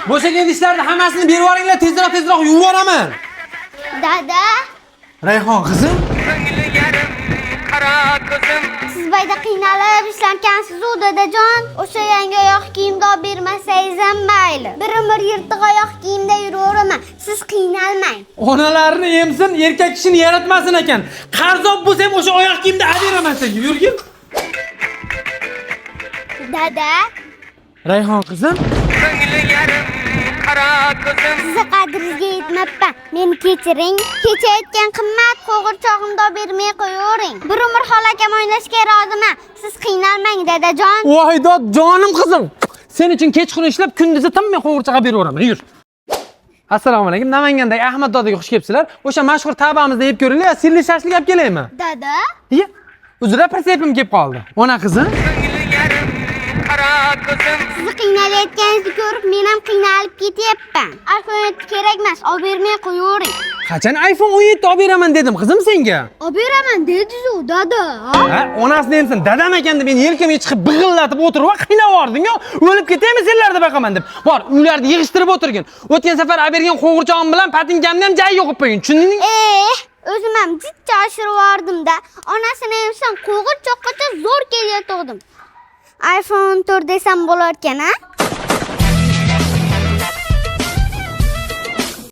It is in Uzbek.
Bo'shagan ishlarni hammasini berib yuboringlar, tezroq yuvib yuboraman. Dada, Rayhon qizim, siz bayda qiynalib ishlarkansiz-ku dadajon. O'sha yangi oyoq kiyimni olib bermasangiz ham mayli. Bir yirtiq oyoq kiyimda yuraveraman. Siz qiynalmang. onalarini emsin, erkak kishini yaratmasin ekan. Qarzob bo'lsa ham o'sha oyoq kiyimda olib beraman senga. Yurgin. Dada, Rayhon qizim, sizni qadringizga yetmabman. Meni kechiring. Kecha aytgan qimmat qo'g'irchog'imni olib bermay qo'yavering. Bir umr xolakam o'ynashga roziman. Siz qiynalmang dadajon. voydod jonim qizim. Sen uchun kechqurun ishlab, kunduzi tinmay qo'g'irchaga beraveraman. Yur. Assalomu alaykum. Namangandagi Ahmad dodaga xush kelibsizlar. O'sha mashhur tabamizni yeb ko'ringlar, sirli shashlik olib kelaymi? Dada, Ye. Uzra persepim kelib qoldi. Ona qizim. sizni qiynalayotganingizni ko'rib men ham qiynalib ketyapman. iPhone 7 kerak emas, olib bermay qo'yavering. Qachon iPhone 17 olib beraman dedim qizim senga. Olib beraman dedi-ku dada. Ha, onasini emsin, dadam ekan deb meni yelkamga chiqib big'illatib o'tirib, va qiynab yubording-ku. O'lib ketaymi senlarni baqaman deb. Bor, uylarni yig'ishtirib o'tirgin. O'tgan safar olib bergan qo'g'irchog'im bilan patinkamni ham joy yo'qib qo'ying. Tushundingmi? O'zim ham jicha oshirib yubordim-da. Onasini emsam qo'g'irchoqqacha zo'r kelayotgandim. iPhone 4 desam bo'lar ekan-a?